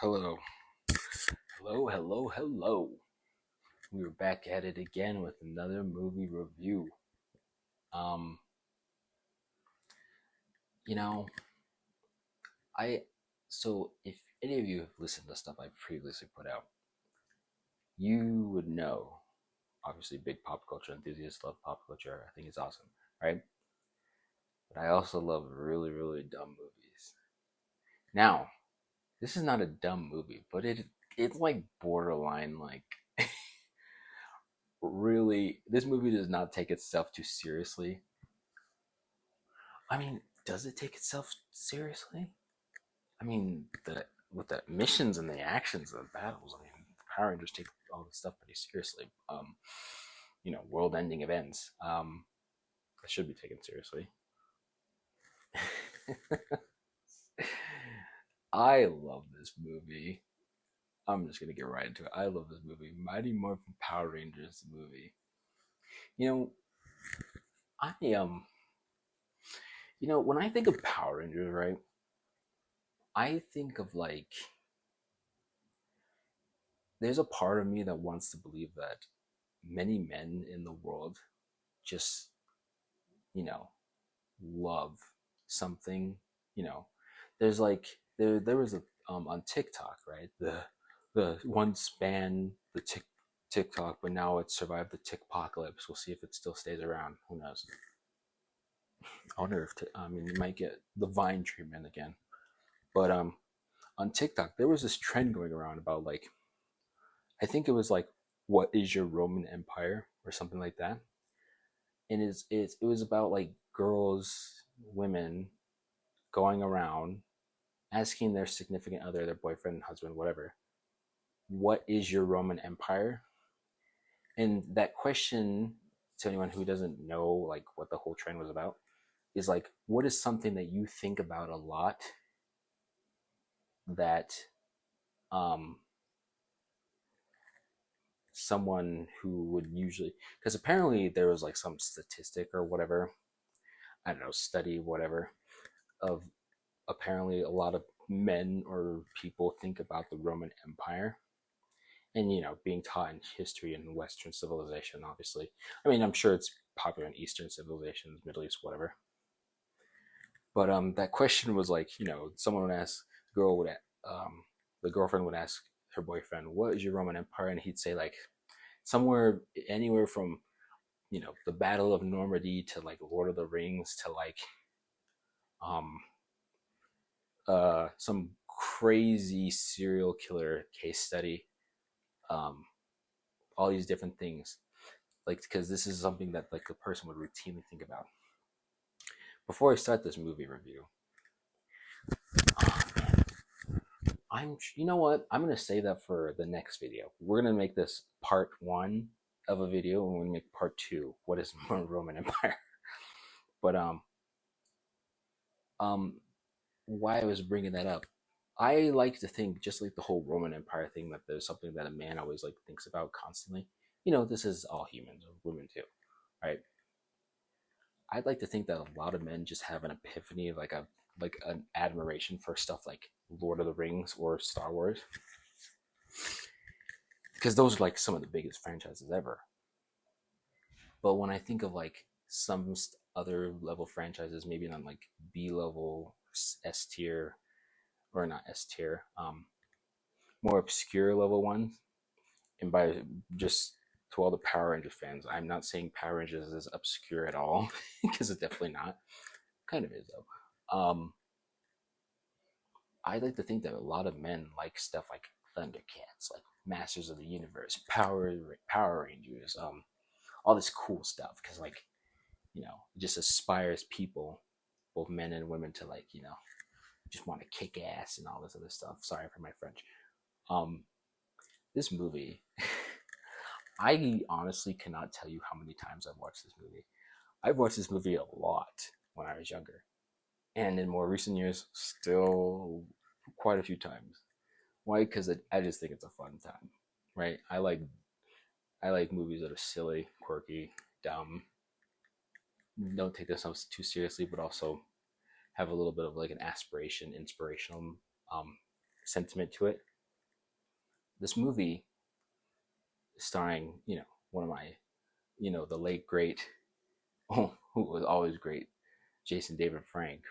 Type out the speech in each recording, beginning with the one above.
Hello, hello. We are back at it again with another movie review. Um, you know, I so if any of you have listened to stuff I previously put out, you would know. Obviously, big pop culture enthusiasts love pop culture. I think it's awesome, right? But I also love really, really dumb movies. Now, this is not a dumb movie, but it's like borderline like really. This movie does not take itself too seriously. I mean, does it take itself seriously? I mean, the with the missions and the actions of the battles, I mean, Power Rangers take all this stuff pretty seriously. World-ending events. It should be taken seriously. I love this movie. I'm just gonna get right into it. I love this movie. Mighty Morphin Power Rangers movie. You know, I when I think of Power Rangers, right? I think of like there's a part of me that wants to believe that many men in the world just, you know, love something, you know. There's like there was a on TikTok, right? The one span the TikTok, but now it survived the TikPocalypse. We'll see if it still stays around. Who knows? I wonder if I mean you might get the Vine treatment again. But on TikTok there was this trend going around about like I think it was like what is your Roman Empire or something like that. And it was about like girls, women going around asking their significant other, their boyfriend, husband, whatever, what is your Roman Empire? And that question, to anyone who doesn't know like what the whole trend was about, is like, what is something that you think about a lot that um someone who would usually, because apparently there was like some statistic or whatever, I don't know, study, whatever, of apparently a lot of men or people think about the Roman Empire and being taught in history and Western civilization. Obviously, I mean, I'm sure it's popular in Eastern civilizations, Middle East, whatever. But that question was like, someone would ask the girl would the girlfriend would ask her boyfriend, "What is your Roman Empire?" And he'd say like somewhere anywhere from the Battle of Normandy to like Lord of the Rings to like um some crazy serial killer case study, um all these different things, like because this is something that like a person would routinely think about. Before I start this movie review, oh man, you know what, I'm gonna save that for the next video. We're gonna make this part one of a video, and we're gonna make part two, what is Roman Empire. But um why I was bringing that up, I like to think, just like the whole Roman Empire thing, that there's something that a man always like thinks about constantly. This is all humans, women too, right? I'd like to think that a lot of men just have an epiphany, like an admiration for stuff like Lord of the Rings or Star Wars, because those are like some of the biggest franchises ever. But when I think of like some other level franchises, maybe not like B level, S tier, or not S tier, more obscure level ones, and by just to all the Power Rangers fans, I'm not saying Power Rangers is obscure at all, because it's definitely not. Kind of is though. I like to think that a lot of men like stuff like Thundercats, like Masters of the Universe, Power Rangers, all this cool stuff, because like it just aspires people, both men and women, to like just want to kick ass and all this other stuff. Sorry for my French. Um, this movie, I honestly cannot tell you how many times I've watched this movie. I've watched this movie a lot when I was younger, and in more recent years, still quite a few times. Why? Because I just think it's a fun time, right? I like movies that are silly, quirky, dumb, don't take themselves too seriously, but also have a little bit of like an aspiration, inspirational um, sentiment to it. this movie starring, one of my, the late great, who was always great, Jason David Frank,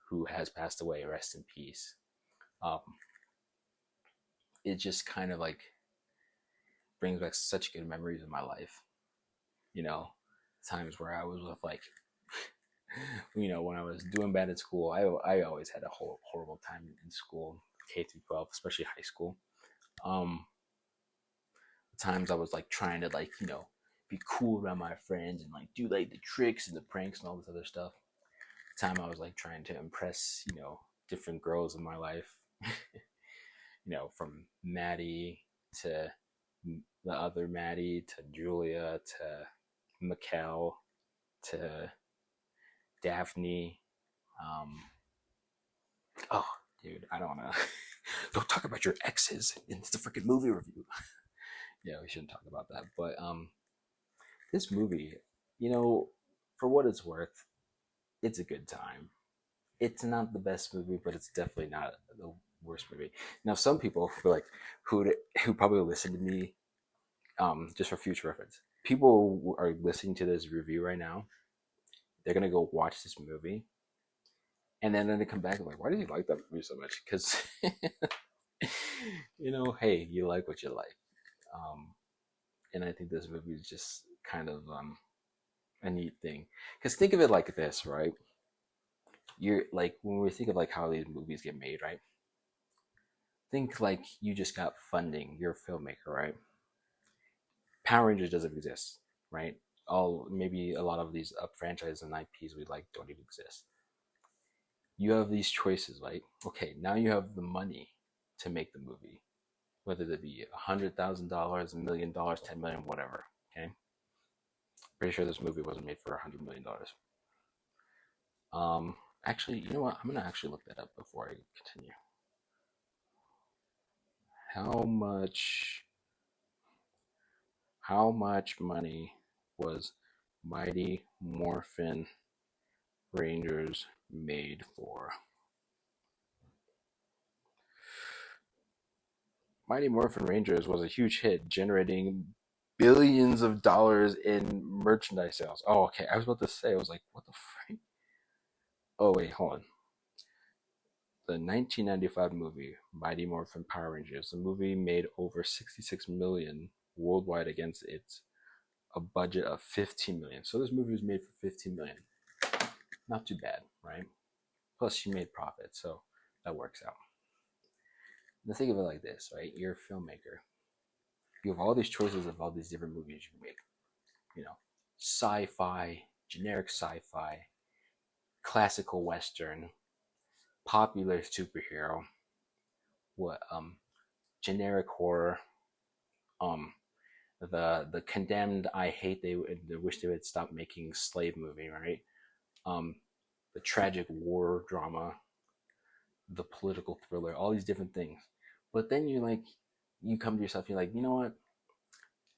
who has passed away, rest in peace. Um, it just kind of like brings back such good memories of my life. You know, times where I was with like, when I was doing bad at school, I always had a horrible time in school, K through 12, especially high school. Um, times I was like trying to like, be cool around my friends and like do like the tricks and the pranks and all this other stuff. Time I was like trying to impress, different girls in my life, from Maddie to the other Maddie to Julia to Mikkel to Daphne. Um, oh, dude, I don't know. Don't talk about your exes in the freaking movie review. Yeah, we shouldn't talk about that. But this movie, you know, for what it's worth, it's a good time. It's not the best movie, but it's definitely not the worst movie. Now, some people feel like who probably listen to me, just for future reference, people who are listening to this review right now. They're gonna go watch this movie, and then they come back and like, why did you like that movie so much? Because hey, you like what you like. Um, and I think this movie is just kind of a neat thing. Because think of it like this, right? You're like when we think of like how these movies get made, right? Think like you just got funding. You're a filmmaker, right? Power Rangers doesn't exist, right? All maybe a lot of these franchises and IPs we like don't even exist. You have these choices, right? Okay, now you have the money to make the movie, whether it be $100,000, $1 million, 10 million, whatever. Okay, pretty sure this movie wasn't made for $100 million. Um, actually, you know what? I'm gonna actually look that up before I continue. How much? How much money was Mighty Morphin Rangers made for? Mighty Morphin Rangers was a huge hit, generating billions of dollars in merchandise sales. Oh, okay. I was about to say, I was like, what the frick? Oh, wait, hold on. The 1995 movie Mighty Morphin Power Rangers. The movie made over 66 million worldwide against its a budget of 15 million. So this movie was made for 15 million. Not too bad, right? Plus, she made profit, so that works out. Now think of it like this, right? You're a filmmaker. You have all these choices of all these different movies you can make. Sci-fi, generic sci-fi, classical western, popular superhero, what generic horror, um the condemned, I hate, they wish they would stop making slave movie, right? Um the tragic war drama, the political thriller, all these different things. But then you come to yourself, you're like, you know what?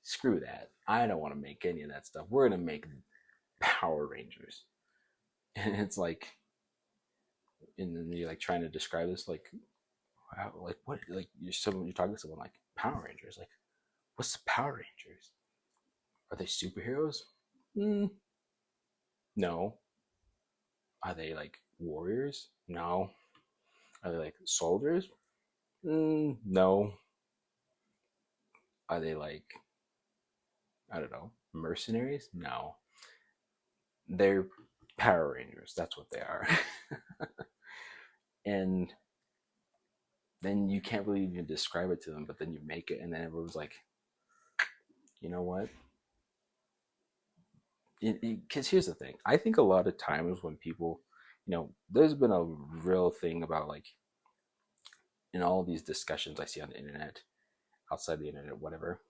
Screw that. I don't want to make any of that stuff. We're gonna make Power Rangers. And it's like, and then you're like trying to describe this like, wow, like what, like you're talking to someone like Power Rangers, like what's the Power Rangers? Are they superheroes? Mm, no. Are they like warriors? No. Are they like soldiers? No. Are they like, I don't know, mercenaries? No. They're Power Rangers. That's what they are. And then you can't really even describe it to them, but then you make it, and then everyone's like, you know what? Because here's the thing. I think a lot of times when people, there's been a real thing about like in all these discussions I see on the internet, outside the internet, whatever,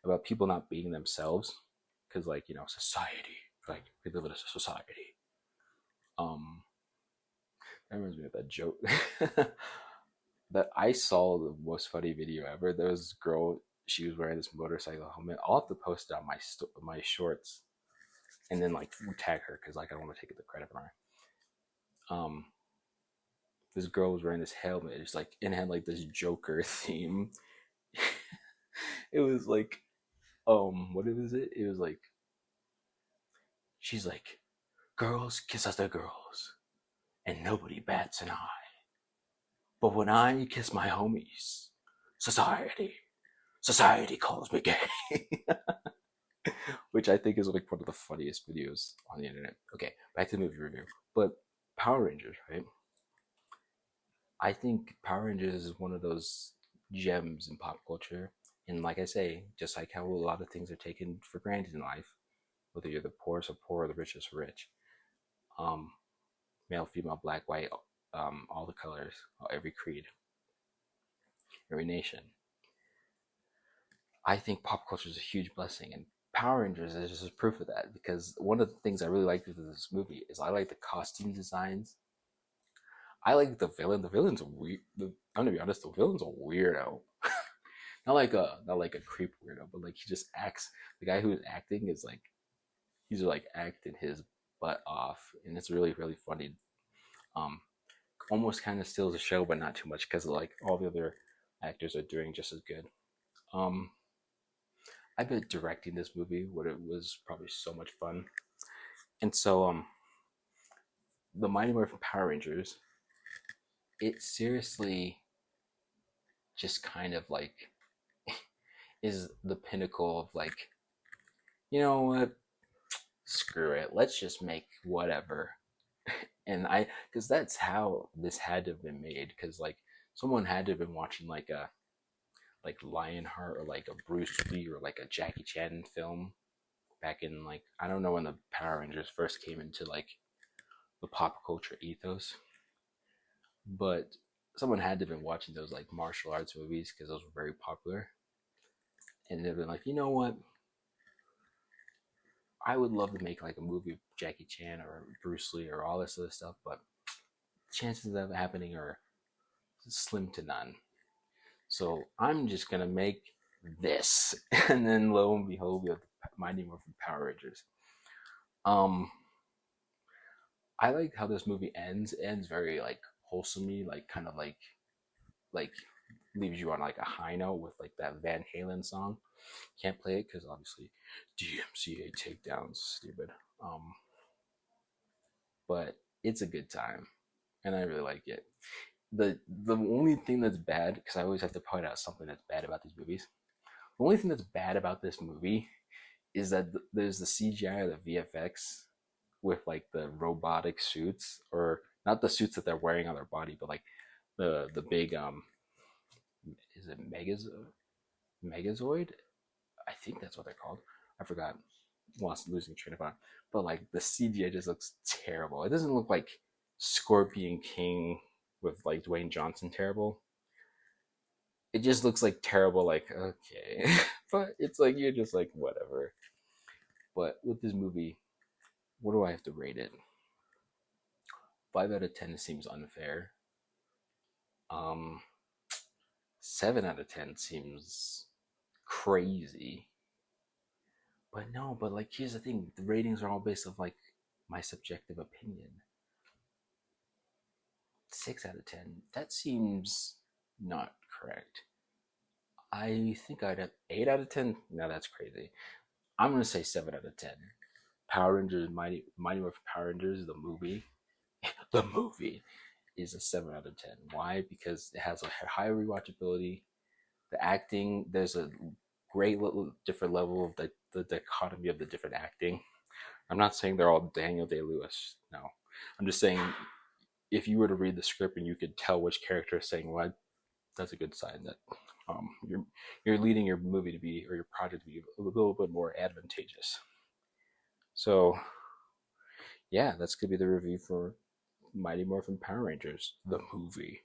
about people not being themselves, because like society, like we live in a society. That reminds me of that joke that I saw, the most funny video ever. There was this girl. She was wearing this motorcycle helmet. I'll have to post it on my shorts, and then like tag her because like I don't want to take the credit from her. Um, this girl was wearing this helmet. It's like, and it had like this Joker theme. it was like what was it? It was like she's like girls kiss other girls and nobody bats an eye. But when I kiss my homies, society, society calls me gay. Which I think is like one of the funniest videos on the internet. Okay, back to the movie review. But Power Rangers, right? I think Power Rangers is one of those gems in pop culture. And like I say, just like how a lot of things are taken for granted in life, whether you're the poorest of poor or the richest of rich, um, male, female, black, white, all the colors, every creed, every nation. I think pop culture is a huge blessing, and Power Rangers is just proof of that. Because one of the things I really liked with this movie is I like the costume designs. I like the villain. The villain's a weird. I'm gonna be honest. The villain's a weirdo. Not like a creep weirdo, but like he just acts. The guy who's acting is like he's like acting his butt off, and it's really really funny. Um, Almost kind of steals the show, but not too much because like all the other actors are doing just as good. Um, I bet directing this movie would it was probably so much fun. And so the Mighty Morphin Power Rangers, it seriously just kind of like is the pinnacle of like, you know what, screw it, let's just make whatever. And because that's how this had to have been made, because like someone had to have been watching like Lionheart or like a Bruce Lee or like a Jackie Chan film back in like I don't know when the Power Rangers first came into like the pop culture ethos, but someone had to have been watching those like martial arts movies because those were very popular, and they've been like, you know what, I would love to make like a movie of Jackie Chan or Bruce Lee or all this other stuff, but chances of it happening are slim to none. So I'm just gonna make this, and then lo and behold, we have Mighty Morphin Power Rangers. Um, I like how this movie ends. It ends very like wholesomely, like kind of like leaves you on like a high note with like that Van Halen song. Can't play it because obviously DMCA takedowns, stupid. Um, but it's a good time, and I really like it. The only thing that's bad, because I always have to point out something that's bad about these movies. The only thing that's bad about this movie is that there's the CGI or the VFX with like the robotic suits, or not the suits that they're wearing on their body, but like the big is it Megazoid? I think that's what they're called. I forgot. Lost losing train of thought. But like the CGI just looks terrible. It doesn't look like Scorpion King with like Dwayne Johnson terrible. It just looks like terrible. Like okay, but it's like you're just like whatever. But with this movie, what do I have to rate it? 5 out of 10 seems unfair. Um, 7 out of 10 seems crazy. But no, but like here's the thing: the ratings are all based off like my subjective opinion. 6 out of 10. That seems not correct. I think I'd have 8 out of 10. No, that's crazy. I'm gonna say 7 out of 10. Power Rangers, Mighty Morphin Power Rangers, the movie, the movie is a 7 out of 10. Why? Because it has a high rewatchability. The acting, there's a great little different level of the dichotomy of the different acting. I'm not saying they're all Daniel Day Lewis. No, I'm just saying if you were to read the script and you could tell which character is saying what, that's a good sign that you're leading your movie to be or your project to be a little bit more advantageous. So yeah, that's gonna be the review for Mighty Morphin Power Rangers, the movie.